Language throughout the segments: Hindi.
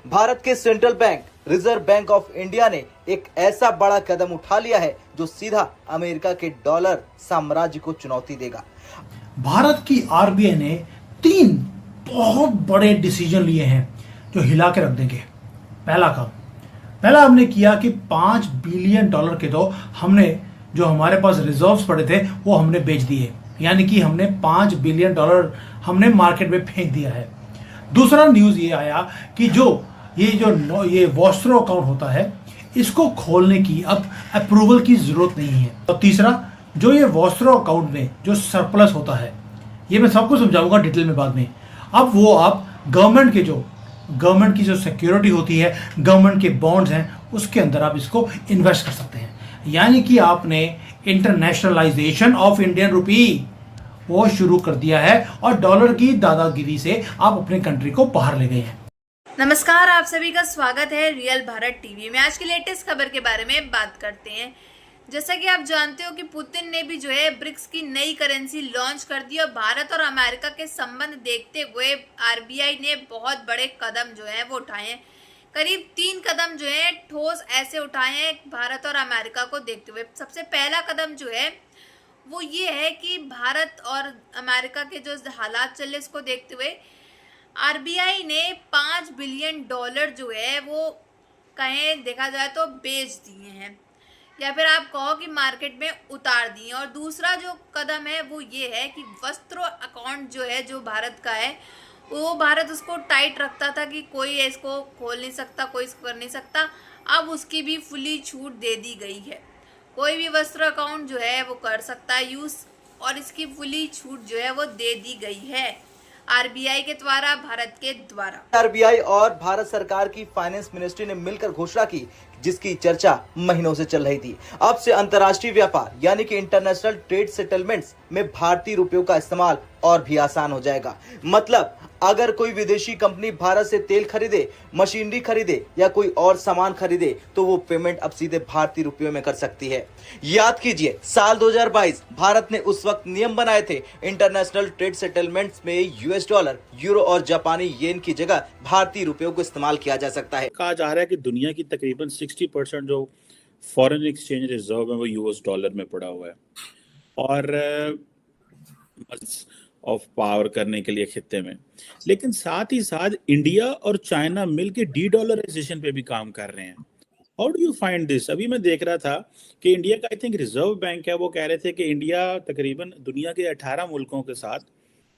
भारत के central bank reserve bank of India ने एक ऐसा बड़ा कदम उठा लिया है जो सीधा अमेरिका के डॉलर साम्राज्य को चुनौती देगा। भारत की आरबीआई ने 3 बहुत बड़े डिसीजन लिए हैं जो हिला के रख देंगे। पहला हमने किया कि $5 बिलियन के तो हमने जो हमारे पास रिजर्व्स पड़े थे वो हमने बेच दिए, यानी कि हमने $5 बिलियन हमने मार्केट में फेंक दिया है। दूसरा न्यूज ये आया कि ये वॉस्ट्रो अकाउंट होता है, इसको खोलने की अब अप्रूवल की जरूरत नहीं है। और तीसरा, जो ये वॉस्ट्रो अकाउंट में जो सरप्लस होता है, ये मैं सबको समझाऊंगा डिटेल में बाद में। अब वो आप गवर्नमेंट की जो सिक्योरिटी होती है, गवर्नमेंट के बॉन्ड्स हैं, उसके अंदर आप इसको इन्वेस्ट कर सकते हैं। यानी कि आपने इंटरनेशनलाइजेशन ऑफ इंडियन रुपी वो शुरू कर दिया है और डॉलर की दादागिरी से आप अपने कंट्री को बाहर ले गए हैं। नमस्कार, आप सभी का स्वागत है रियल भारत टीवी में। आज की लेटेस्ट खबर के बारे में बात करते हैं। जैसा कि आप जानते हो कि पुतिन ने भी ब्रिक्स की नई करेंसी लॉन्च कर दी और भारत और अमेरिका के संबंध देखते हुए आरबीआई ने बहुत बड़े कदम वो उठाए हैं। करीब 3 कदम ठोस ऐसे उठाए हैं भारत और अमेरिका को देखते हुए। सबसे पहला कदम वो ये है कि भारत और अमेरिका के जो हालात चले उसको देखते हुए आरबीआई ने $5 बिलियन वो कहें देखा जाए तो बेच दिए हैं, या फिर आप कहो कि मार्केट में उतार दिए। और दूसरा जो कदम है वो ये है कि वस्त्रो अकाउंट जो भारत का है, वो भारत उसको टाइट रखता था कि कोई इसको खोल नहीं सकता, कोई इसको कर नहीं सकता। अब उसकी भी फुली छूट दे दी गई है। कोई भी वस्त्र अकाउंट वो कर सकता है यूज़, और इसकी फुली छूट वो दे दी गई है आरबीआई के द्वारा, भारत के द्वारा। आरबीआई और भारत सरकार की फाइनेंस मिनिस्ट्री ने मिलकर घोषणा की, जिसकी चर्चा महीनों से चल रही थी। अब से अंतर्राष्ट्रीय व्यापार यानी कि इंटरनेशनल ट्रेड सेटलमेंट्स में भारतीय रुपयों का इस्तेमाल और भी आसान हो जाएगा। मतलब अगर कोई विदेशी कंपनी भारत से तेल खरीदे, मशीनरी खरीदे या कोई और सामान खरीदे तो वो पेमेंट अब सीधे भारतीय रुपयों में कर सकती है। याद कीजिए, साल 2022 भारत ने उस वक्त नियम बनाए थे, इंटरनेशनल ट्रेड सेटलमेंट्स में यूएस डॉलर, यूरो और जापानी येन की जगह भारतीय रुपयों को इस्तेमाल किया जा सकता है। कहा जा रहा है कि दुनिया की तकरीबन 60% जो फॉरेन एक्सचेंज रिजर्व है वो यूएस डॉलर में पड़ा हुआ है, और ऑफ पावर करने के लिए खित्ते में। लेकिन साथ ही साथ इंडिया और चाइना मिलकर डी-डॉलराइजेशन पे भी काम कर रहे हैं। How do you find this? अभी मैं देख रहा था कि इंडिया का आई थिंक रिजर्व बैंक है, वो कह रहे थे कि इंडिया तकरीबन दुनिया के 18 मुल्कों के साथ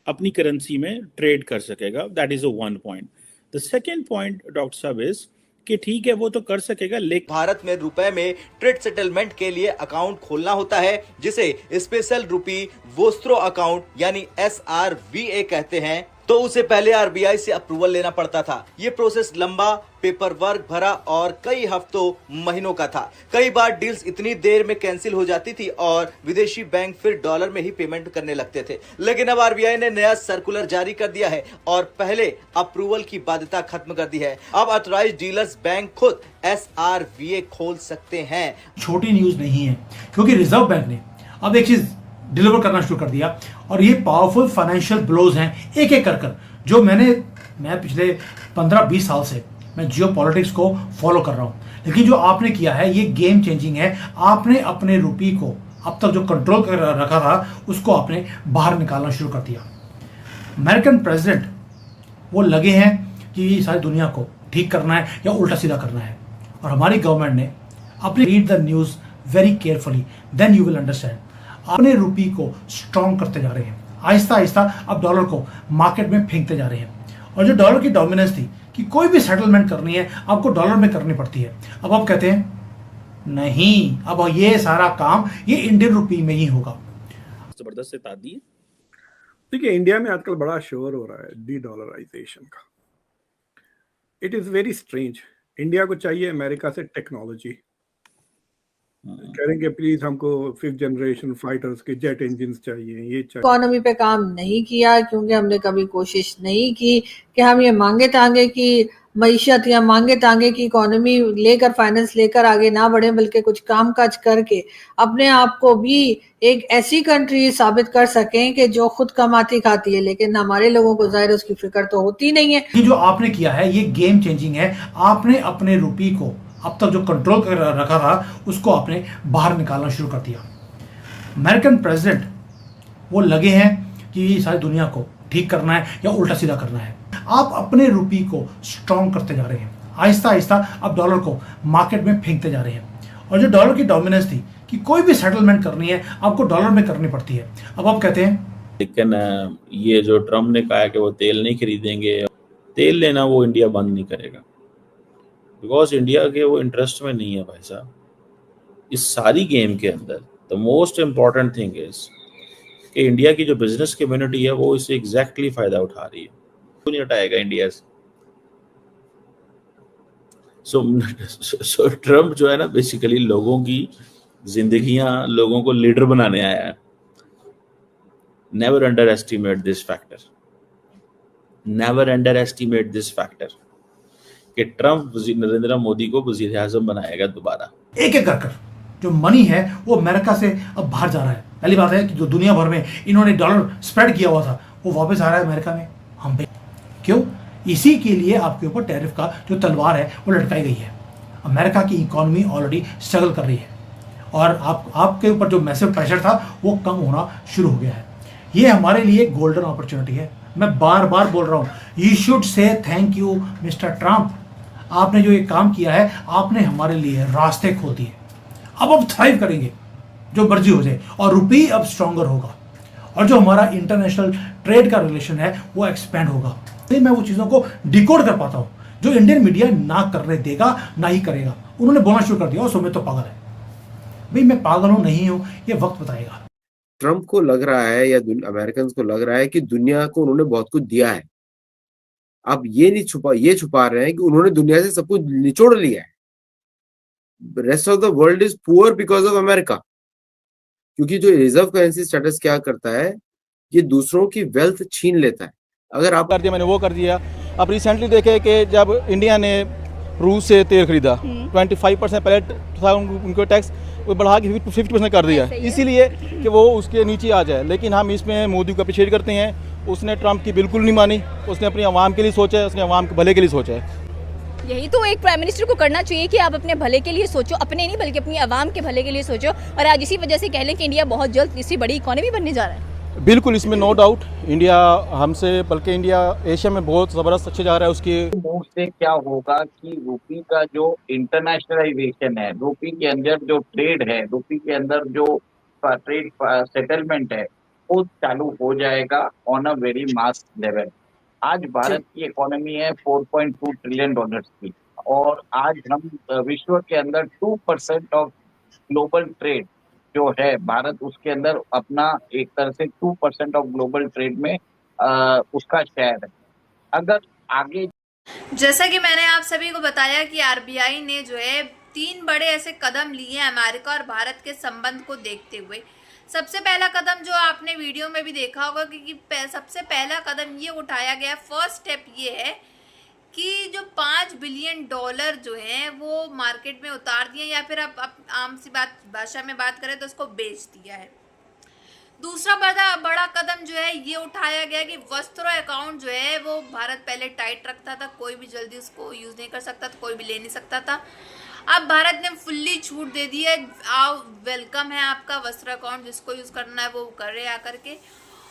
अपनी करेंसी में ट्रेड कर सकेगा। That is one point. The second point doctor साहब इज कि ठीक है वो तो कर सकेगा, लेकिन भारत में रुपए में ट्रेड सेटलमेंट के लिए अकाउंट खोलना होता है, जिसे स्पेशल रुपी वोस्त्रो अकाउंट यानी SRVA कहते हैं। तो उसे पहले आरबीआई से अप्रूवल लेना पड़ता था। ये प्रोसेस लंबा, पेपर वर्क भरा और कई हफ्तों महीनों का था। कई बार डील्स इतनी देर में कैंसिल हो जाती थी और विदेशी बैंक फिर डॉलर में ही पेमेंट करने लगते थे। लेकिन अब आरबीआई ने नया सर्कुलर जारी कर दिया है और पहले अप्रूवल की बाध्यता खत्म कर दी है। अब ऑथराइज्ड डीलर्स बैंक खुद SRVA खोल सकते हैं। छोटी न्यूज नहीं है, क्योंकि रिजर्व बैंक ने अब एक चीज डिलीवर करना शुरू कर दिया, और ये पावरफुल फाइनेंशियल ब्लोज हैं एक एक कर जो मैं पिछले 15-20 साल से मैं जियो पॉलिटिक्स को फॉलो कर रहा हूं, लेकिन जो आपने किया है ये गेम चेंजिंग है। आपने अपने रुपये को अब तक जो कंट्रोल कर रखा था उसको आपने बाहर निकालना शुरू कर दिया। अमेरिकन प्रेसिडेंट वो लगे हैं कि सारी दुनिया को ठीक करना है या उल्टा सीधा करना है, और हमारी गवर्नमेंट ने अपने read the news very carefully, then you will understand. अपने रुपये को स्ट्रॉन्ग करते जा रहे हैं, आहिस्ता आहिस्ता अब डॉलर को मार्केट में फेंकते जा रहे हैं। और जो डॉलर की डोमिनेंस थी कि कोई भी सेटलमेंट करनी है आपको डॉलर में करनी पड़ती है, अब आप कहते हैं नहीं, अब ये सारा काम ये इंडियन रुपये में ही होगा। जबरदस्त इत्तेफाक है। देखिए, इंडिया में आजकल बड़ा शोर हो रहा है डी-डॉलराइजेशन का। It is very strange. India को चाहिए अमेरिका से टेक्नोलॉजी, कहेंगे प्लीज हमको 5th जनरेशन फाइटर्स के जेट इंजन्स चाहिए, ये चाहिए। इकोनॉमी पे काम नहीं किया क्योंकि हमने कभी कोशिश नहीं की कि हम ये मांगे तांगे कि मईशत या मांगे तांगे की इकोनॉमी लेकर, फाइनेंस लेकर आगे ना बढ़े, बल्कि कुछ काम काज करके अपने आप को भी एक ऐसी कंट्री साबित कर सकें कि जो खुद कमाती खाती है। लेकिन हमारे लोगों को जाहिर उसकी फिक्र तो होती नहीं है। ये जो आपने किया है ये गेम चेंजिंग है। आपने अपने रुपये को अब तक जो कंट्रोल कर रखा था उसको आपने बाहर निकालना शुरू कर दिया। अमेरिकन प्रेसिडेंट वो लगे हैं कि सारी दुनिया को ठीक करना है या उल्टा सीधा करना है। आप अपने रुपये को स्ट्रॉन्ग करते जा रहे हैं, आहिस्ता आहिस्ता आप डॉलर को मार्केट में फेंकते जा रहे हैं। और जो डॉलर की डोमिनेंस थी कि कोई भी सेटलमेंट करनी है आपको डॉलर में करनी पड़ती है, अब आप कहते हैं। लेकिन ये जो ट्रम्प ने कहा है कि वो तेल नहीं खरीदेंगे, तेल लेना वो इंडिया बंद नहीं करेगा, बिकॉज इंडिया के वो इंटरेस्ट में नहीं है भाई साहब। इस सारी गेम के अंदर the most important thing is कि इंडिया की जो बिजनेस कम्युनिटी है वो इससे एग्जैक्टली फायदा उठा रही है, तो नहीं हटाएगा इंडिया से। सो ट्रम्प जो है ना बेसिकली लोगों की जिंदगियां, लोगों को लीडर बनाने आया है। Never under estimate this factor, never under estimate this factor कि ट्रम्प नरेंद्र मोदी को वजीर आजम बनाएगा दोबारा। एक एक कर जो मनी है वो अमेरिका से अब बाहर जा रहा है। पहली बात है कि जो दुनिया भर में इन्होंने डॉलर स्प्रेड किया हुआ था वो वापस आ रहा है अमेरिका में हम पे। क्यों? इसी के लिए आपके ऊपर टैरिफ का जो तलवार है वो लटकाई गई है। अमेरिका की इकोनॉमी ऑलरेडी स्ट्रगल कर रही है और आपके ऊपर जो मैसिव प्रेशर था वो कम होना शुरू हो गया है। ये हमारे लिए गोल्डन अपॉर्चुनिटी है। मैं बार बार बोल रहा हूँ, you should say thank you mister Trump. आपने जो ये काम किया है, आपने हमारे लिए रास्ते खोल दिए। अब हम थ्राइव करेंगे जो मर्जी हो जाए और रुपये अब स्ट्रॉन्गर होगा और जो हमारा इंटरनेशनल ट्रेड का रिलेशन है वो एक्सपेंड होगा। तो मैं वो चीज़ों को डिकोड कर पाता हूँ जो इंडियन मीडिया ना करने देगा, ना ही करेगा। उन्होंने बोलना शुरू कर दिया और सुमित तो पागल है। भाई मैं पागल हूँ नहीं हूँ ये वक्त बताएगा। ट्रम्प को लग रहा है या अमेरिकन को लग रहा है कि दुनिया को उन्होंने बहुत कुछ दिया है। अब ये छुपा रहे हैं कि उन्होंने दुनिया से सब कुछ निचोड़ लिया है। Rest of the world is poor because of America. क्योंकि जो रिजर्व करेंसी स्टेटस क्या करता है, ये दूसरों की वेल्थ छीन लेता है। अगर आप कर दिया, मैंने वो कर दिया। अब रिसेंटली देखे कि जब इंडिया ने रूस से तेल खरीदा 25% पहले था उनको टैक्स, वो बढ़ा के 50% कर दिया, इसीलिए कि वो उसके नीचे आ जाए। लेकिन हम इसमें मोदी को अप्रिशिएट करते हैं। उसने ट्रम्प की बिल्कुल नहीं मानी, उसने अपनी आवाम के लिए सोचा है, उसने आवाम के भले के लिए सोचा है। यही तो एक प्राइम मिनिस्टर को करना चाहिए कि आप अपने भले के लिए सोचो, अपने नहीं बल्कि अपनी आवाम के भले के लिए सोचो। और आज इसी वजह से कह लें कि इंडिया बहुत जल्द तीसरी बड़ी इकोनॉमी बनने जा रहा है। बिल्कुल, इसमें नो डाउट इंडिया हमसे, बल्कि इंडिया एशिया में बहुत ज़बरदस्त अच्छे जा रहा है। उसकी मूव से क्या होगा कि रूपी का जो इंटरनेशनलाइजेशन है, रूपी के अंदर जो ट्रेड है, रूपी के अंदर जो ट्रेड सेटलमेंट है वो चालू हो जाएगा on a very mass level. आज भारत की इकोनॉमी है 4.2 ट्रिलियन डॉलर्स की, और आज हम विश्व के अंदर 2% ऑफ ग्लोबल ट्रेड जो है, भारत उसके अंदर अपना एक तरह से 2% ऑफ ग्लोबल ट्रेड में उसका शेयर है। अगर आगे, जैसा कि मैंने आप सभी को बताया कि आरबीआई ने जो है 3 बड़े ऐसे कदम लिए हैं अमेरिका और भारत के संबंध को देखते हुए। सबसे पहला कदम जो आपने वीडियो में भी देखा होगा कि सबसे पहला कदम ये उठाया गया, फर्स्ट स्टेप ये है कि जो $5 बिलियन जो हैं वो मार्केट में उतार दिए, या फिर आप आम सी भाषा में बात करें तो उसको बेच दिया है। दूसरा बड़ा कदम जो है ये उठाया गया कि वस्त्रों अकाउंट जो है वो भारत पहले टाइट रखता था, कोई भी जल्दी उसको यूज़ नहीं कर सकता था, कोई भी ले नहीं सकता था। अब भारत ने फुल्ली छूट दे दी है, आओ वेलकम है आपका वस्त्र अकाउंट, जिसको यूज़ करना है वो करे आकर के।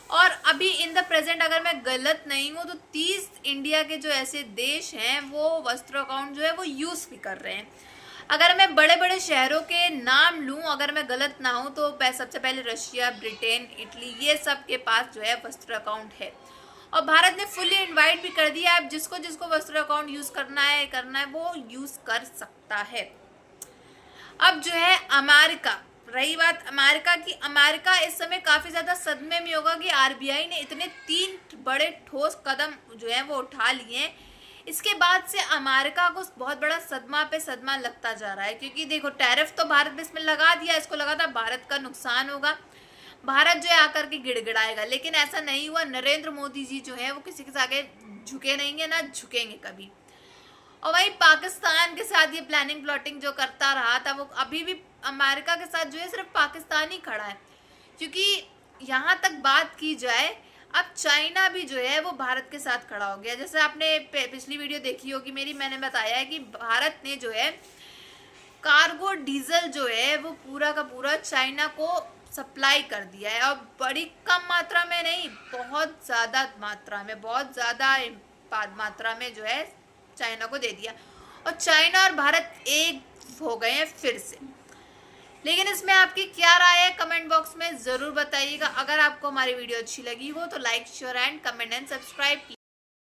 और अभी इन द प्रेजेंट अगर मैं गलत नहीं हूँ तो 30 इंडिया के जो ऐसे देश हैं वो वस्त्र अकाउंट जो है वो यूज़ भी कर रहे हैं। अगर मैं बड़े बड़े शहरों के नाम लूँ, अगर मैं गलत ना हूँ तो सबसे पहले रशिया, ब्रिटेन, इटली, ये सब के पास जो है वस्त्र अकाउंट है। और भारत ने फुल्ली इनवाइट भी कर दिया, अब जिसको जिसको वस्त्र अकाउंट यूज़ करना है वो यूज़ कर सकता है। अब जो है अमेरिका, रही बात अमेरिका की, अमेरिका इस समय काफ़ी ज़्यादा सदमे में होगा कि आरबीआई ने इतने 3 बड़े ठोस कदम जो है वो उठा लिए हैं। इसके बाद से अमेरिका को बहुत बड़ा सदमा पे सदमा लगता जा रहा है, क्योंकि देखो टैरिफ तो भारत में इसमें लगा दिया, इसको लगा था भारत का नुकसान होगा, भारत जो है आकर के गिड़गिड़ाएगा, लेकिन ऐसा नहीं हुआ। नरेंद्र मोदी जी जो है वो किसी के आगे झुके नहीं है, ना झुकेंगे कभी। और वहीं पाकिस्तान के साथ ये प्लानिंग प्लॉटिंग जो करता रहा था, वो अभी भी अमेरिका के साथ जो है सिर्फ पाकिस्तान ही खड़ा है। क्योंकि यहाँ तक बात की जाए, अब चाइना भी जो है वो भारत के साथ खड़ा हो गया। जैसे आपने पिछली वीडियो देखी होगी मेरी, मैंने बताया है कि भारत ने जो है कार्गो डीजल जो है वो पूरा का पूरा चाइना को सप्लाई कर दिया है, और बड़ी कम मात्रा में नहीं, बहुत ज़्यादा मात्रा में, बहुत ज़्यादा मात्रा में जो है चाइना को दे दिया, और चाइना और भारत एक हो गए हैं फिर से। लेकिन इसमें आपकी क्या राय है कमेंट बॉक्स में ज़रूर बताइएगा। अगर आपको हमारी वीडियो अच्छी लगी हो तो like, share and comment and subscribe.